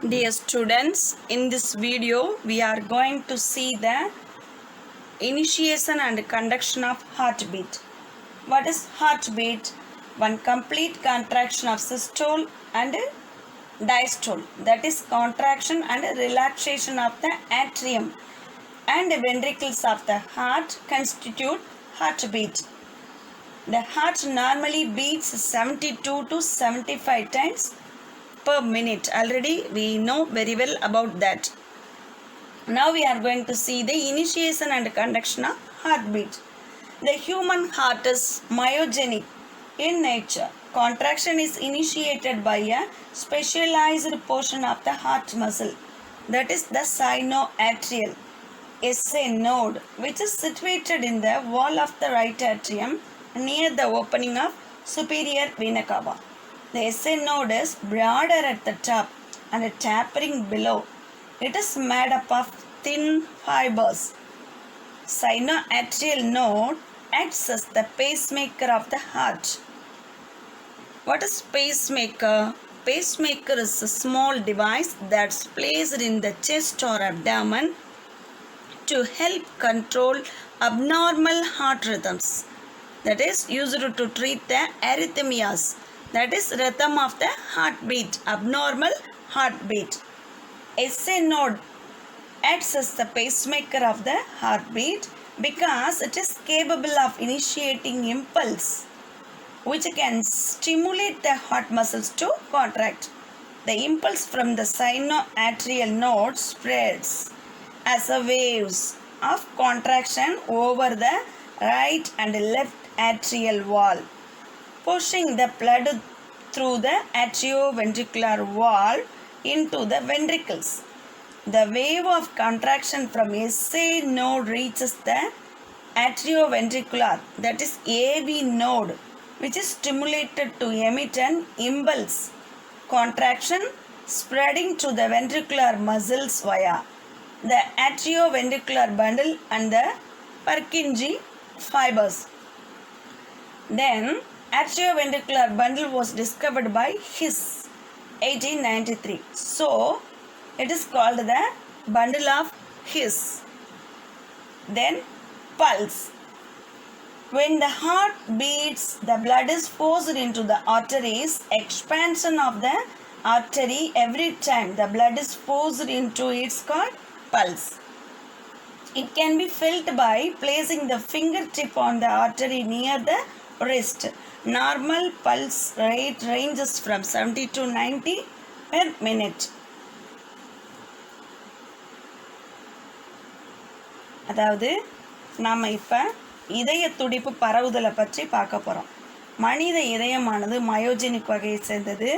Dear students, in this video we are going to see the initiation and conduction of heartbeat. What is heartbeat? One complete contraction of systole and diastole, that is contraction and relaxation of the atrium and ventricles of the heart constitute heartbeat. The heart normally beats 72 to 75 times per minute. Already we know very well about that. Now we are going to see the initiation and conduction of heartbeat. The human heart is myogenic in nature. Contraction is initiated by a specialized portion of the heart muscle, that is the sinoatrial SA node, which is situated in the wall of the right atrium near the opening of superior vena cava. The SA node is broader at the top and tapering below. It is made up of thin fibers. Sinoatrial node acts as the pacemaker of the heart. What is pacemaker? Pacemaker is a small device that's placed in the chest or abdomen to help control abnormal heart rhythms. That is used to treat the arrhythmias. That is rhythm of the heartbeat, abnormal heartbeat. SA node acts as the pacemaker of the heartbeat because it is capable of initiating impulse which can stimulate the heart muscles to contract. The impulse from the sinoatrial node spreads as a waves of contraction over the right and left atrial wall, pushing the blood through the atrioventricular wall into the ventricles. The wave of contraction from SA node reaches the atrioventricular, that is AV node, which is stimulated to emit an impulse contraction spreading to the ventricular muscles via the atrioventricular bundle and the Purkinje fibers. Then atrioventricular bundle was discovered by His 1893. So it is called the bundle of His. Then pulse. When the heart beats, the blood is forced into the arteries. Expansion of the artery every time the blood is forced into it's called pulse. It can be felt by placing the fingertip on the artery near the wrist. Normal pulse rate ranges from 70 to 90 per minute. அதாவது நாம் இப்போ இதய துடிப்பு பரவுதலை பற்றி பார்க்க போகிறோம். மனித இதயமானது myogenic வகையை சேர்ந்தது.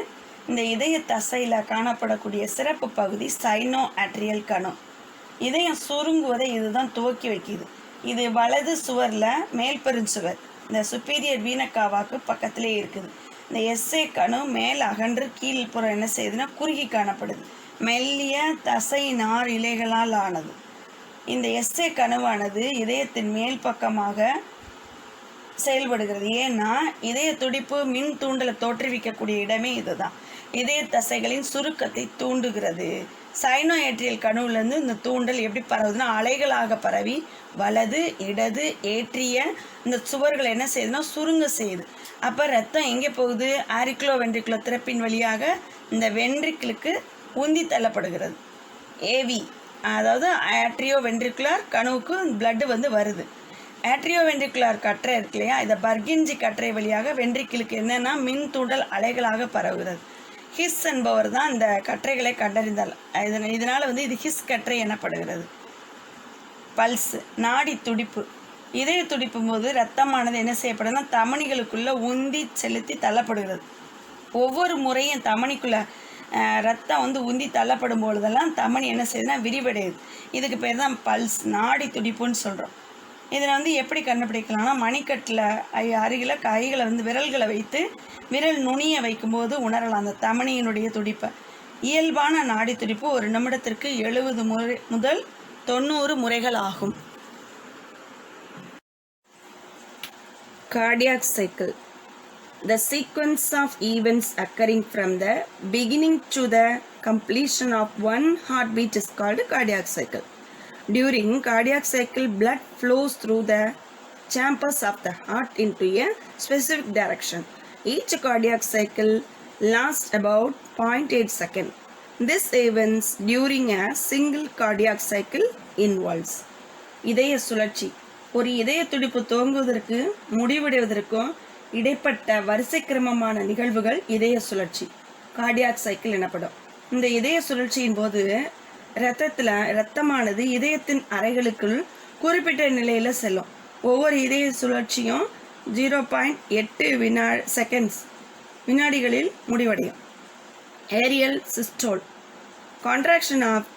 இந்த இதய தசையில் காணப்படக்கூடிய சிறப்பு பகுதி சைனோஆட்ரியல் கணு. இதயம் சுருங்குவதை இதுதான் துவக்கி வைக்கிது. இது வலது சுவரில் மேல் பெருஞ்சுவர், இந்த சுப்பீரியர் வீனக்காவாக்கு பக்கத்திலே இருக்குது. இந்த SA கணு மேல் அகன்று கீழ்ப்புறம் என்ன செய்யுதுன்னா குறுகி காணப்படுது. மெல்லிய தசை நார் இலைகளால் ஆனது. இந்த SA கணுவானது இதயத்தின் மேல் பக்கமாக செயல்படுகிறது. ஏன்னா இதய துடிப்பு மின் தூண்டலை தோற்றுவிக்கக்கூடிய இடமே இதுதான். இதய தசைகளின் சுருக்கத்தை தூண்டுகிறது. சைனோஆட்ரியல் கணுவிலேருந்து இந்த தூண்டல் எப்படி பரவுதுன்னா அலைகளாக பரவி வலது இடது ஏற்றிய இந்த சுவர்களை என்ன செய்யுதுன்னா சுருங்க செய்யுது. அப்போ ரத்தம் எங்கே போகுது? ஆரிக்குலோ வென்ட்ரிகுலோ திறப்பின் வழியாக இந்த வென்ட்ரிக்கிளுக்கு உந்தி தள்ளப்படுகிறது. ஏவி, அதாவது ஆட்ரியோ வென்ட்ரிகுலர் கணுவுக்கு பிளட்டு வருது. ஆட்ரியோ வென்ட்ரிகுலர் கற்றை இருக்கு இல்லையா, இதை பர்கின்ஜி கற்றை வழியாக வென்ட்ரிக்கிளுக்கு என்னென்னா மின் தூண்டல் அலைகளாக பரவுகிறது. ஹிஸ் என்பவர் தான் இந்த கற்றைகளை கண்டறிந்தால் இதனால் இது ஹிஸ் கற்றை எனப்படுகிறது. பல்ஸ், நாடி துடிப்பு. இதய துடிப்பும் போது ரத்தமானது என்ன செய்யப்படுதுன்னா தமனிகளுக்குள்ளே உந்தி செலுத்தி தள்ளப்படுகிறது. ஒவ்வொரு முறையும் தமனிக்குள்ளே ரத்தம் உந்தி தள்ளப்படும் பொழுதெல்லாம் தமனி என்ன செய்யுதுன்னா விரிவடையுது. இதுக்கு பேர் தான் பல்ஸ், நாடி துடிப்புன்னு சொல்கிறோம். இதில் எப்படி கண்டுபிடிக்கலாம்னா மணிக்கட்டில் அருகில் கைகளை விரல்களை வைத்து விரல் நுனியை வைக்கும்போது உணரலாம் அந்த தமனியினுடைய துடிப்பை. இயல்பான நாடி துடிப்பு ஒரு நிமிடத்திற்கு 70 முறை முதல் 90 முறைகள் ஆகும். Cardiac cycle. The sequence of events occurring from the beginning to the completion of one heartbeat is called cardiac cycle. During cardiac cycle, blood flows through the chambers of the heart into a specific direction. Each cardiac cycle lasts about 0.8 seconds. This events during a single cardiac cycle involves இதய சுழற்சி. ஒரு இதய துடிப்பு துவங்குவதற்கு முடிவடைவதற்கும் இடைப்பட்ட வரிசை கிரமமான நிகழ்வுகள் இதய சுழற்சி, கார்டியாக் சைக்கிள் எனப்படும். இந்த இதய சுழற்சியின் போது இரத்தமானது இதயத்தின் அறைகளுக்குள் குறிப்பிட்ட நிலையில் செல்லும். ஒவ்வொரு இதய சுழற்சியும் 0.8 வினாடிகளில் முடிவடையும். Atrial systole, contraction of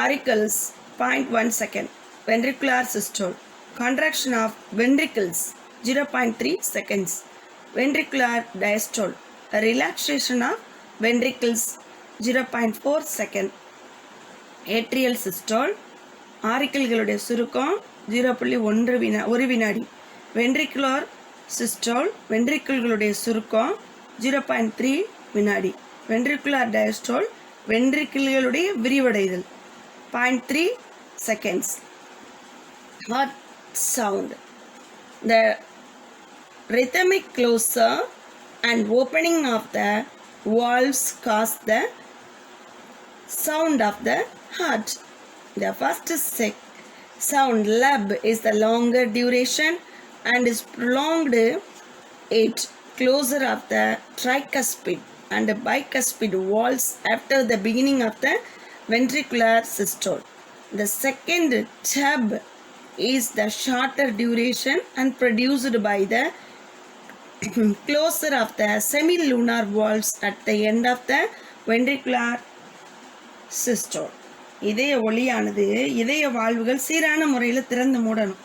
auricles 0.1 second. ventricular systole, contraction of ventricles 0.3 seconds. ventricular diastole, a relaxation of ventricles 0.4 second. atrial systole, ஆரிக்கல்களுடைய சுருக்கம் 0.1 வினாடி. ventricular systole, வென்ட்ரிக்கிள்களுடைய சுருக்கம் 0.3 வினாடி. ventricular diastole, வென்ட்ரிக்கிள்களுடைய விரிவடைதல் 0.3 seconds. Heart sound, the rhythmic closure and opening of the valves cause the sound of the heart. The first sound, lub, is the longer duration and is prolonged at closure of the tricuspid and bicuspid valves after the beginning of the ventricular systole. The second tub is the shorter duration and produced by the closure of the semilunar valves at the end of the ventricular systole. இதய ஒளியானது இதய வால்வுகள் சீரான முறையில் திறந்து மூடணும்.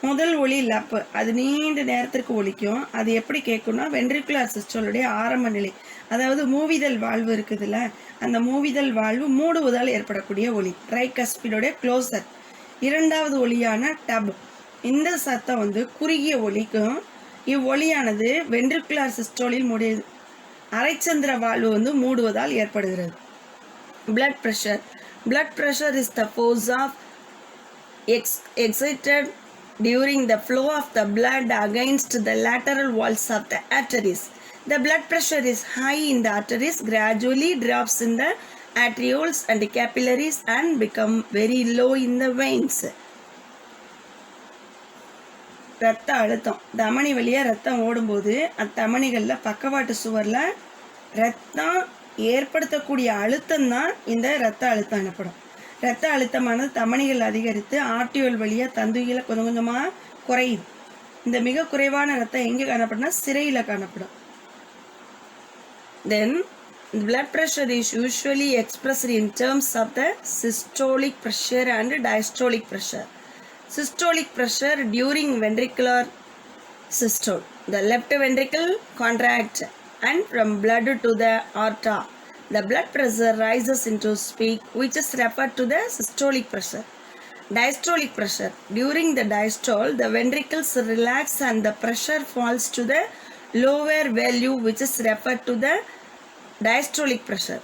முதல் ஒளி லப்பு, அது நீண்ட நேரத்திற்கு ஒலிக்கும். அது எப்படி கேட்கும்னா வென்ட்ரிகுலர் சிஸ்டோலுடைய ஆரம்ப நிலை, அதாவது மூவிதல் வாழ்வு இருக்குதுல்ல, அந்த மூவிதல் வாழ்வு மூடுவதால் ஏற்படக்கூடிய ஒளி. ட்ரைகஸ்பிடோடைய க்ளோசர். இரண்டாவது ஒளியான டப், இந்த சத்தம் குறுகிய ஒலிக்கும். இவ்வொலியானது வென்ட்ரிகுலர் சிஸ்டோலில் முடியுது. அரைச்சந்திர வாழ்வு மூடுவதால் ஏற்படுகிறது. Blood pressure. Blood pressure is the force of exerted during the flow of the blood against the lateral walls of the arteries. The blood pressure is high in the arteries, gradually drops in the arterioles and capillaries and become very low in the veins. இரத்த அழுத்தம். தமனி வழியாக ரத்தம் ஓடும்போது அந்த தமனிகளில் பக்கவாட்டு சுவரில் ரத்தம் ஏற்படுத்தக்கூடிய அழுத்தம் தான் இந்த இரத்த அழுத்தம் எனப்படும். இரத்த அழுத்தமானது தமனிகள் அதிகரித்து ஆர்டியோல் வழியாக தந்துகளை கொஞ்சம் கொஞ்சமாக குறையுது. இந்த மிக குறைவான ரத்தம் எங்கே காணப்படும்னா சிரையில் காணப்படும். Then blood pressure is usually expressed in terms of the systolic pressure and diastolic pressure. Systolic pressure during ventricular systole. The left ventricle contracts and from blood to the aorta, the blood pressure rises into peak, which is referred to the systolic pressure. Diastolic pressure. During the diastole, the ventricles relax and the pressure falls to the lower value, which is referred to the diastolic pressure.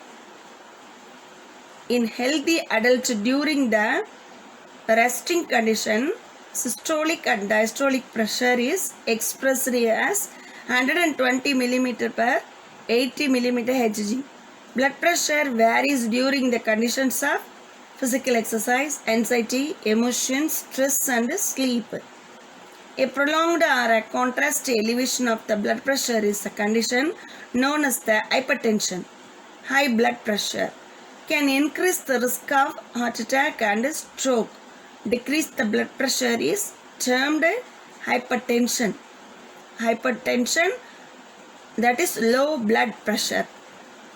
In healthy adults during the resting condition, systolic and diastolic pressure is expressed as 120 mm per 80 mm Hg. Blood pressure varies during the conditions of physical exercise, anxiety, emotions, stress and sleep. A prolonged or a contrast elevation of the blood pressure is a condition known as the hypertension. High blood pressure can increase the risk of heart attack and stroke. Decrease the blood pressure is termed hypertension. Hypertension, that is low blood pressure.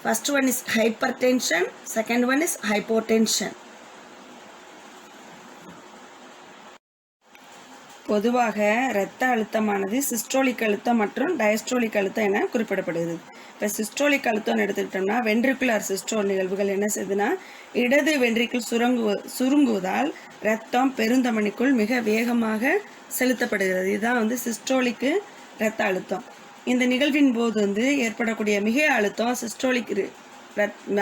First one is hypertension, second one is hypotension. பொதுவாக இரத்த அழுத்தமானது systolic அழுத்தம் மற்றும் diastolic அழுத்தம் என குறிப்பிடப்படுகிறது. இப்போ systolic அழுத்தம்னு எடுத்துக்கிட்டோம்னா வென்ட்ரிகுலர் சிஸ்டோல் நிகழ்வுகள் என்ன செய்யுதுன்னா இடது வென்ட்ரிக்கிள் சுருங்குவதால் இரத்தம் பெருந்தமனிக்குள் மிக வேகமாக செலுத்தப்படுகிறது. இதுதான் சிஸ்டோலிக்கு இரத்த அழுத்தம். இந்த நிகழ்வின் போது ஏற்படக்கூடிய மிக அழுத்தம் சிஸ்டோலிக்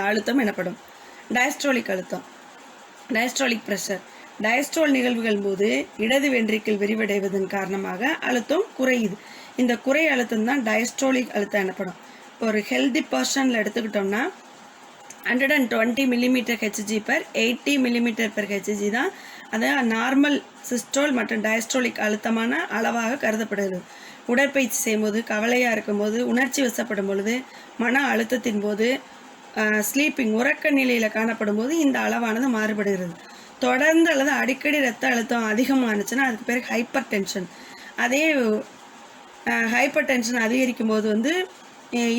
அழுத்தம் எனப்படும். டயஸ்ட்ரோலிக் அழுத்தம், டயஸ்ட்ரோலிக் ப்ரெஷர். டயஸ்ட்ரோல் நிகழ்வுகள் போது இடது வென்ட்ரிக்கிள் விரிவடைவதன் காரணமாக அழுத்தம் குறையுது. இந்த குறை அழுத்தம் தான் டயஸ்ட்ரோலிக் அழுத்தம் எனப்படும். ஒரு ஹெல்தி பர்சனில் எடுத்துக்கிட்டோம்னா 120 millimetre HG per 80 millimetre per HG தான் அது நார்மல் சிஸ்டோல் மற்றும் டயஸ்ட்ரோலிக் அழுத்தமான அளவாக கருதப்படுகிறது. உடற்பயிற்சி செய்யும்போது, கவலையாக இருக்கும்போது, உணர்ச்சி வசப்படும் பொழுது, மன அழுத்தத்தின் போது, ஸ்லீப்பிங் உறக்க நிலையில் காணப்படும் போது இந்த அளவானது மாறுபடுகிறது. தொடர்ந்து அல்லது அடிக்கடி இரத்த அழுத்தம் அதிகமானுச்சுன்னா அதுக்கு பேர் ஹைப்பர் டென்ஷன். அதே ஹைப்பர் டென்ஷன் அதிகரிக்கும் போது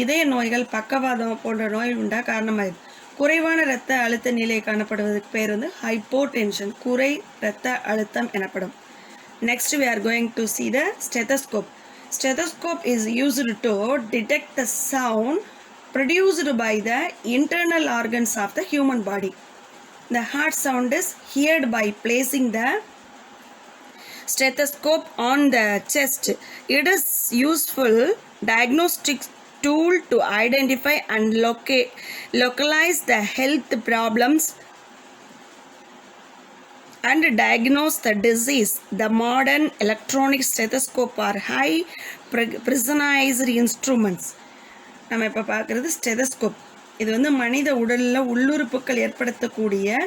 இதய நோய்கள், பக்கவாதம் போன்ற நோய் உண்டா காரணமாயிருது. குறைவான இரத்த அழுத்த நிலை காணப்படுவதற்கு பேர் ஹைப்போ டென்ஷன், குறை இரத்த அழுத்தம் எனப்படும். Next we are going to see the stethoscope. Stethoscope is used to detect the sound produced by the internal organs of the human body. The heart sound is heard by placing the stethoscope on the chest. It is useful diagnostic tool to identify and localize the health problems and diagnose the disease. The modern electronic stethoscope are high pressurized instruments. நம்ம இப்போ பார்க்குறது stethoscope. இது மனித உடலில் உள்ளுறுப்புகள் ஏற்படுத்தக்கூடிய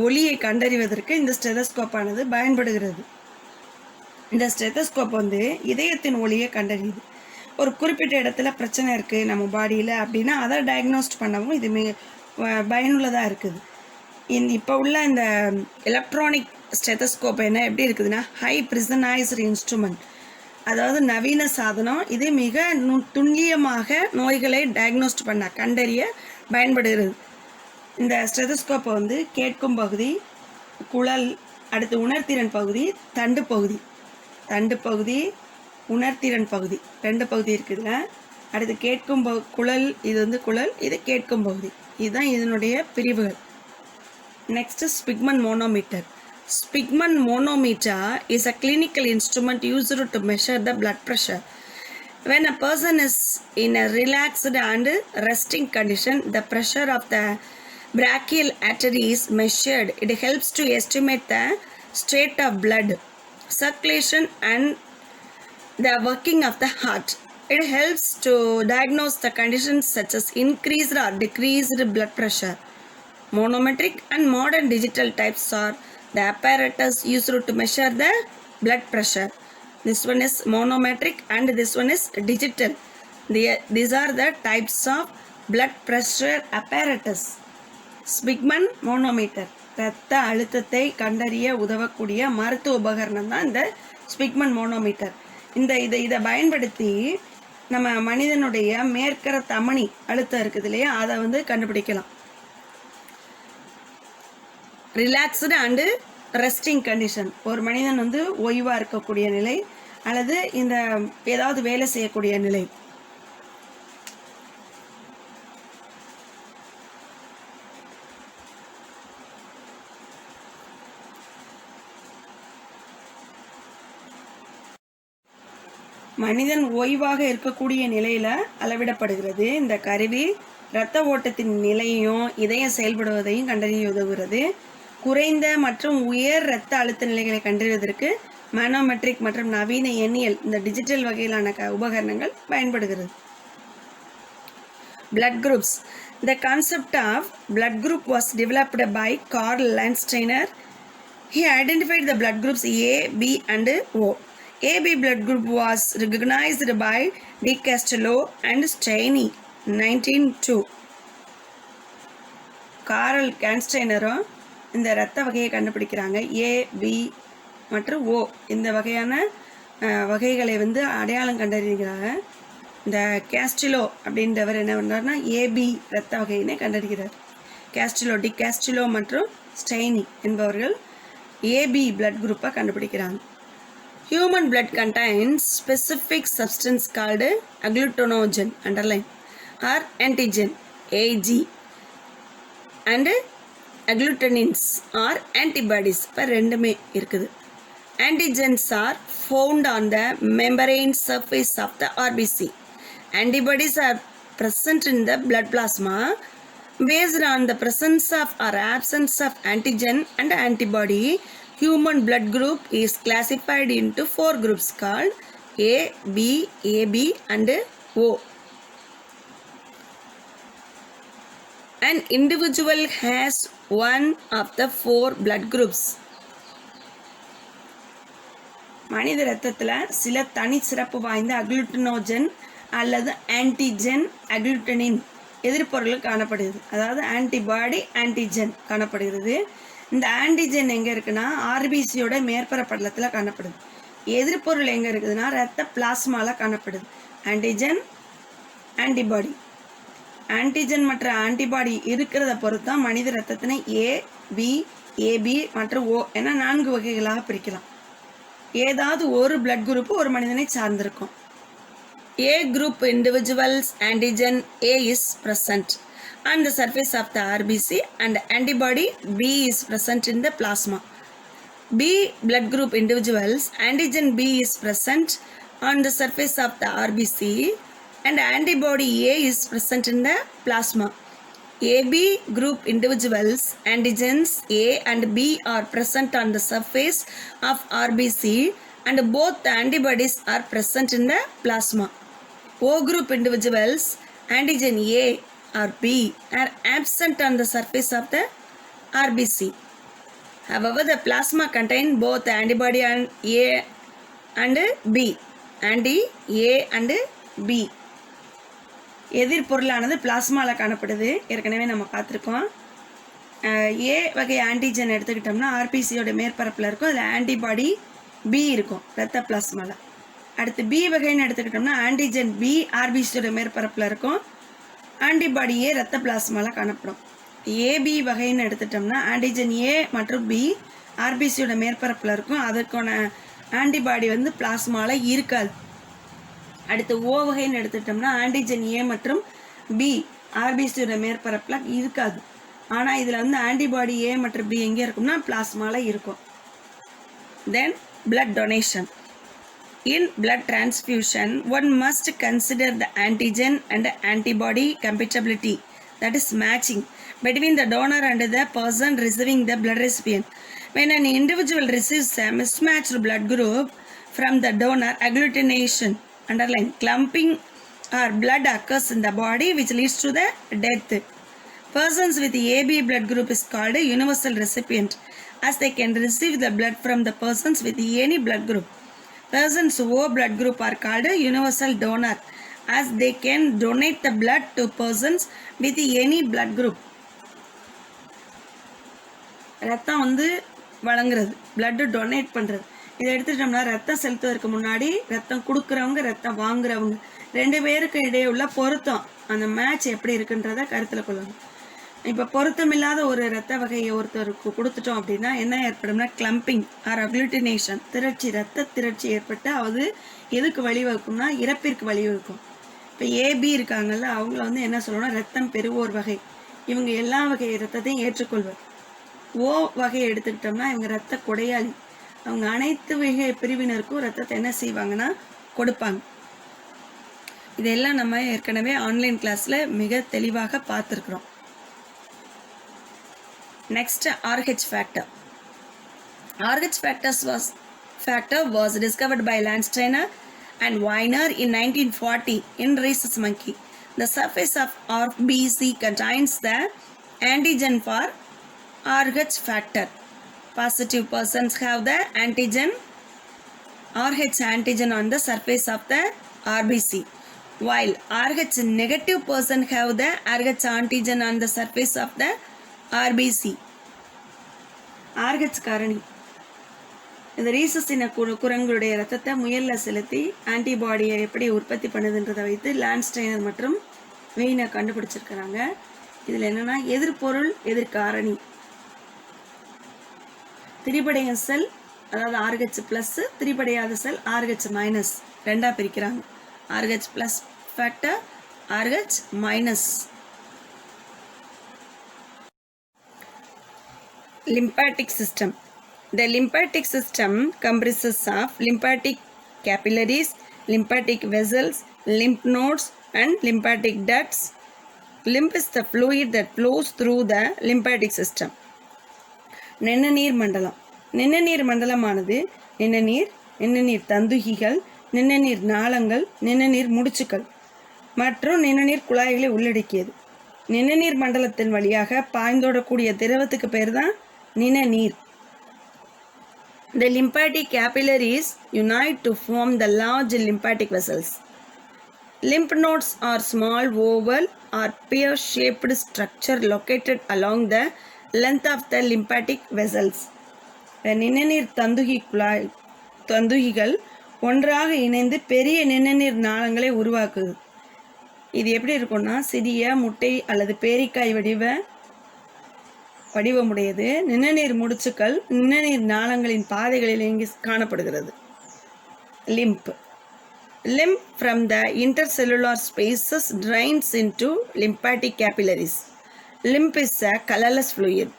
ஒலியை கண்டறிவதற்கு இந்த ஸ்டெதஸ்கோப்பானது பயன்படுகிறது. இந்த ஸ்டெதஸ்கோப் இதயத்தின் ஒலியை கண்டறியுது. ஒரு குறிப்பிட்ட இடத்துல பிரச்சனை இருக்குது நம்ம பாடியில் அப்படின்னா அதை டயக்னோஸ்ட் பண்ணவும் இது பயனுள்ளதாக இருக்குது. இப்போ உள்ள இந்த எலக்ட்ரானிக் ஸ்டெதஸ்கோப் எப்படி இருக்குதுன்னா ஹை ப்ரிசனைஸ்டு இன்ஸ்ட்ருமெண்ட், அதாவது நவீன சாதனம். இது மிக துல்லியமாக நோய்களை டயக்னோஸ்ட் பண்ண கண்டறிய பயன்படுகிறது. இந்த ஸ்டெதஸ்கோப்பை கேட்கும் பகுதி குழல், அடுத்து உணர்திறன் பகுதி, தண்டு பகுதி, உணர்திறன் பகுதி, 2 பகுதி இருக்குதுங்க. அடுத்து கேட்கும் குழல், இது குழல், இது கேட்கும் பகுதி. இதுதான் இதனுடைய பிரிவுகள். Next is Speakman manometer. Speakman manometer is a clinical instrument used to measure the blood pressure. When a person is in a relaxed and resting condition, the pressure of the brachial artery is measured. It helps to estimate the state of blood circulation and the working of the heart. It helps to diagnose the conditions such as increased or decreased blood pressure. Monometric and modern digital types are the apparatus used to measure the blood pressure. This one is monometric and this one is digital. These are the types of blood pressure apparatus. Speakman manometer, இரத்த அழுத்தத்தை கண்டறிய உதவக்கூடிய மருத்துவ உபகரணம் தான் இந்த ஸ்பிக்மன் manometer. இதை பயன்படுத்தி நம்ம மனிதனுடைய மேற்கர தமனி அழுத்தம் இருக்குது இல்லையா, அதை கண்டுபிடிக்கலாம். ரிலாக்ஸ்டு அண்டு ரெஸ்டிங் கண்டிஷன், ஒரு மனிதன் ஓய்வாக இருக்கக்கூடிய நிலை அல்லது இந்த ஏதாவது வேலை செய்யக்கூடிய நிலை. மனிதன் ஓய்வாக இருக்கக்கூடிய நிலையில் அளவிடப்படுகிறது. இந்த கருவி இரத்த ஓட்டத்தின் நிலையையும் இதயம் செயல்படுவதையும் கண்டறிய உதவுகிறது. குறைந்த மற்றும் உயர் இரத்த அழுத்த நிலைகளை கண்டறிவதற்கு மனோமெட்ரிக் மற்றும் நவீன எண்ணியல், இந்த டிஜிட்டல் வகையிலான உபகரணங்கள் பயன்படுகிறது. Blood groups. The concept of blood group was developed by Karl Landsteiner. He identified the blood groups A, B and O. AB blood group was recognized by De Castillo and Steiny 1902. காரல் கேன்ஸ்டைனரும் இந்த இரத்த வகையை கண்டுபிடிக்கிறாங்க. ஏ, B மற்றும் ஓ இந்த வகையான வகைகளை அடையாளம் கண்டறிகிறாங்க. இந்த கேஸ்டிலோ அப்படின்றவர் என்ன பண்ணுறாருன்னா ஏபி இரத்த வகையினை கண்டறிகிறார். டி கேஸ்டிலோ மற்றும் ஸ்டெய்னி என்பவர்கள் ஏபி பிளட் குரூப்பை கண்டுபிடிக்கிறாங்க. Human blood contains specific substance called agglutinogen, underline, or antigen, Ag, and agglutinins or antibodies. இப்போ ரெண்டுமே இருக்குது. Antigens are found on the membrane surface of the RBC. Antibodies are present in the blood plasma. Based on the presence of or absence of antigen and antibody, human blood group is classified into 4 groups called A, B, AB and O. An individual has one of the 4 blood groups. மனித இரத்தத்தில் சில தனி சிறப்பு வாய்ந்த அக்ளூட்டினோஜன் அல்லது antigen அக்ளூட்டனின் எதிர்ப்பொருள் காணப்படுகிறது. அதாவது antibody antigen காணப்படுகிறது. இந்த ஆன்டிஜென் எங்கே இருக்குன்னா ஆர்பிசியோட மேற்பரப்படலத்தில் காணப்படுது. எதிர்ப்பொருள் எங்கே இருக்குதுன்னா இரத்த பிளாஸ்மாவில் காணப்படுது. Antigen antibody. ஆன்டிஜன் மற்றும் ஆன்டிபாடி இருக்கிறத பொறுத்து தான் மனித இரத்தத்தினை ஏ, பி, ஏபி மற்றும் ஓ என 4 வகைகளாக பிரிக்கலாம். ஏதாவது ஒரு பிளட் குரூப் ஒரு மனிதனை சார்ந்திருக்கும். A group individuals antigen A is present on the surface of the RBC and antibody B is present in the plasma. B blood group individuals antigen B is present on the surface of the RBC and antibody A is present in the plasma. AB group individuals antigens A and B are present on the surface of RBC and both the antibodies are present in the plasma. O group individuals antigen A or B are absent on the surface of the RBC. However, the plasma contains both the antibody and A and B. Anti A and B. எதிர்பொருளானது பிளாஸ்மாவில் காணப்படுது. ஏற்கனவே நம்ம பார்த்துருக்கோம். ஏ வகை antigen எடுத்துக்கிட்டோம்னா ஆர்பிசியோட மேற்பரப்பில் இருக்கும். அதில் antibody B இருக்கும் இரத்த பிளாஸ்மாவில். அடுத்து பி வகைன்னு எடுத்துக்கிட்டோம்னா ஆன்டிஜன் பி ஆர்பிசியோட மேற்பரப்பில் இருக்கும். ஆன்டிபாடி ஏ இரத்த பிளாஸ்மாவில் காணப்படும். ஏபி வகைன்னு எடுத்துட்டோம்னா ஆன்டிஜன் ஏ மற்றும் பி ஆர்பிசியோட மேற்பரப்பில் இருக்கும். அதற்கான ஆன்டிபாடி பிளாஸ்மாவில் இருக்காது. அடுத்து ஓ வகைன்னு எடுத்துட்டோம்னா ஆன்டிஜன் ஏ மற்றும் பி ஆர்பிசியோட மேற்பரப்பில் இருக்காது. ஆனால் இதில் ஆன்டிபாடி ஏ மற்றும் பி எங்கே இருக்கும்னா பிளாஸ்மாவில் இருக்கும். தென் blood donation. In blood transfusion, one must consider the antigen and antibody compatibility, that is matching, between the donor and the person receiving the blood recipient. When an individual receives a mismatched blood group from the donor, agglutination, underline, clumping or blood occurs in the body which leads to the death. Persons with AB blood group is called a universal recipient, as they can receive the blood from the persons with any blood group. Persons O blood group are called a universal donor, as they can donate the blood to persons with any blood group. ரத்தம் வழங்குறது, blood donate பண்ணுறது. இதை எடுத்துட்டோம்னா ரத்தம் செலுத்துவதற்கு முன்னாடி ரத்தம் கொடுக்குறவங்க ரத்தம் வாங்குறவங்க 2 பேருக்கு இடையே உள்ள பொருத்தம், அந்த மேட்ச் எப்படி இருக்குன்றத கருத்தில் கொள்ளணும். இப்போ பொருத்தமில்லாத ஒரு இரத்த வகையை ஒருத்தருக்கு கொடுத்துட்டோம் அப்படின்னா என்ன ஏற்படும்னா கிளம்பிங் ஆர் அக்ளூட்டினேஷன், திரட்சி, இரத்த திரட்சி ஏற்பட்டு அது எதுக்கு வழிவகுக்கும்னா இறப்பிற்கு வழிவகுக்கும். இப்போ ஏபி இருக்காங்கல்ல, அவங்கள என்ன சொல்லணும்னா ரத்தம் பெறுவோர் வகை. இவங்க எல்லா வகை இரத்தத்தையும் ஏற்றுக்கொள்வர். ஓ வகையை எடுத்துக்கிட்டோம்னா இவங்க இரத்த கொடையாளி. அவங்க அனைத்து வகை பிரிவினருக்கும் ரத்தத்தை என்ன செய்வாங்கன்னா கொடுப்பாங்க. இதெல்லாம் நம்ம ஏற்கனவே ஆன்லைன் கிளாஸில் மிக தெளிவாக பார்த்துருக்குறோம். Next, RH factor. RH factor was discovered by Landsteiner and Wiener in 1940 in rhesus monkey. The surface of RBC contains the antigen for RH factor. Positive persons have the antigen RH antigen on the surface of the RBC, while RH negative person have the RH antigen on the surface of the RBC. RH காரணி இந்த ரீசஸின குரங்குடைய ரத்தத்தை முயலில் செலுத்தி ஆன்டிபாடியை எப்படி உற்பத்தி பண்ணுதுன்றதை வைத்து லாண்ட்ஸ்டைனர் மற்றும் வெயினர் கண்டுபிடிச்சிருக்கிறாங்க. இதில் என்னென்னா எதிர்பொருள் எதிர்காரணி, திரிபடையும் செல் அதாவது RH ப்ளஸ், திரிபடையாத செல் RH மைனஸ் ரெண்டாக பிரிக்கிறாங்க. RH plus factor, RH minus. Lymphatic system. The lymphatic system comprises of lymphatic capillaries, lymphatic vessels, lymph nodes and lymphatic ducts. Lymph is the fluid that flows through the lymphatic system. நிணநீர் மண்டலம். நிணநீர் மண்டலமானது நிணநீர் தந்துகிகள், நிணநீர் நாளங்கள், நிணநீர் முடிச்சுக்கள் மற்றும் நிணநீர் குழாய்களை உள்ளடக்கியது. நிணநீர் மண்டலத்தின் வழியாக பாய்ந்தோடக்கூடிய திரவத்துக்கு பேர் தான் நிணநீர். The lymphatic capillaries unite to form the large lymphatic vessels. Lymph nodes are small oval or pear-shaped structure located along the length of the lymphatic vessels. நிணநீர் தந்துகிகள் ஒன்றாக இணைந்து பெரிய நிணநீர் நாளங்களை உருவாக்குது. இது எப்படி இருக்கும்னா சிறிய முட்டை அல்லது பேரிக்காய் வடிவமுடையது. நிணநீர் முடிச்சுக்கள் நிணநீர் நாளங்களின் பாதைகளில் இங்கு காணப்படுகிறது. Lymph from the intercellular spaces drains into lymphatic capillaries. Lymph is a colorless fluid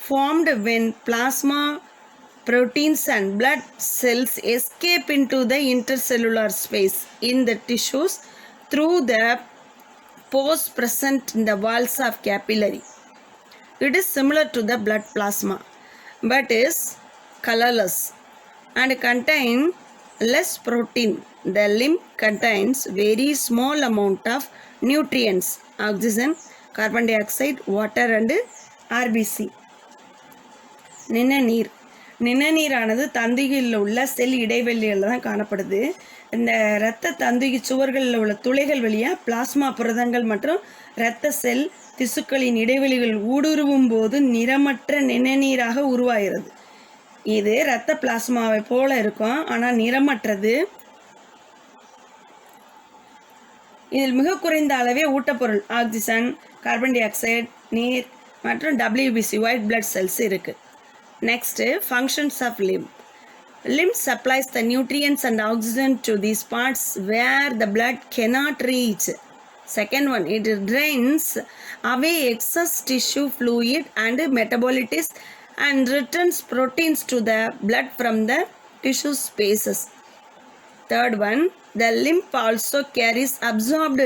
formed when plasma, proteins and blood cells escape into the intercellular space in the tissues through the pores present in the walls of capillary. It is similar to the blood plasma but is colorless and contain less protein. The lymph contains very small amount of nutrients, oxygen, carbon dioxide, water and RBC. நிணநீரானது தந்துகியில் உள்ள செல் இடைவெளிகளில் தான் காணப்படுது. இந்த இரத்த தந்துகி சுவர்களில் உள்ள துளைகள் வழியாக பிளாஸ்மா புரதங்கள் மற்றும் இரத்த செல் திசுக்களின் இடைவெளிகள் ஊடுருவும் போது நிறமற்ற நிணநீராக உருவாகிறது. இது இரத்த பிளாஸ்மாவை போல இருக்கும், ஆனால் நிறமற்றது. இதில் மிக குறைந்த அளவே ஊட்டப்பொருள் ஆக்சிஜன், கார்பன் டை ஆக்சைடு, நீர் மற்றும் WBC ஒயிட் பிளட் செல்ஸ் இருக்கு. Next, functions of lymph. Lymph supplies the nutrients and oxygen to these parts where the blood cannot reach. Second one, it drains away excess tissue fluid and metabolites and returns proteins to the blood from the tissue spaces. Third one, the lymph also carries absorbed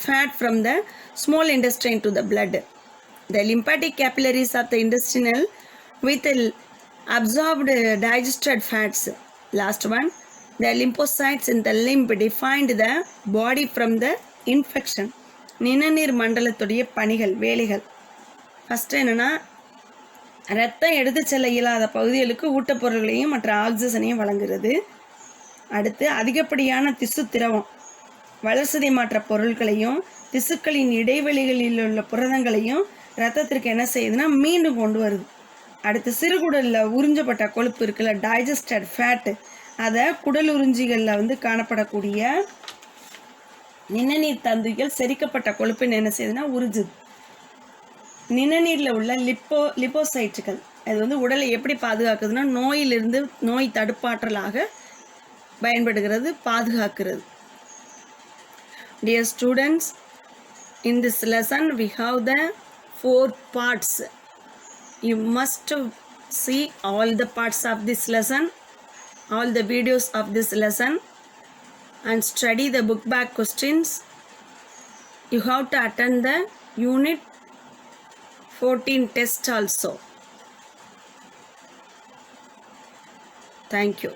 fat from the small intestine to the blood. The lymphatic capillaries of the intestinal with absorbed digested fats. Last one, the lymphocytes in the lymph defined the body from the infection. நிணநீர் மண்டலத்துடைய வேலைகள். First என்னென்னா, ரத்தம் எடுத்து செல்ல இயலாத பகுதிகளுக்கு ஊட்டப்பொருள்களையும் மற்ற ஆக்சிஜனையும் வழங்குகிறது. அடுத்து, அதிகப்படியான திசு திரவம் வளர்சிதை மாற்ற பொருட்களையும் திசுக்களின் இடைவெளிகளில் உள்ள புரதங்களையும் ரத்தத்திற்கு என்ன செய்யுதுன்னா மீண்டும் கொண்டு வருது. அடுத்து, சிறுகுடலில் உறிஞ்சப்பட்ட கொழுப்பு இருக்குல்ல, டைஜஸ்டட் ஃபேட்டு, அதை குடல் உறிஞ்சிகளில் காணப்படக்கூடிய நிணநீர் தந்துகள் செரிக்கப்பட்ட கொழுப்புன்னு என்ன செய்யுதுன்னா உறிஞ்சுது. நிணநீரில் உள்ள லிப்போசைட்டுகள் அது உடலை எப்படி பாதுகாக்குதுன்னா நோயிலிருந்து நோய் தடுப்பாற்றலாக பயன்படுகிறது, பாதுகாக்கிறது. Dear students, in this lesson we have the 4 parts. You must see all the parts of this lesson, all the videos of this lesson and study the book back questions. You have to attend the unit 14 test also. Thank you.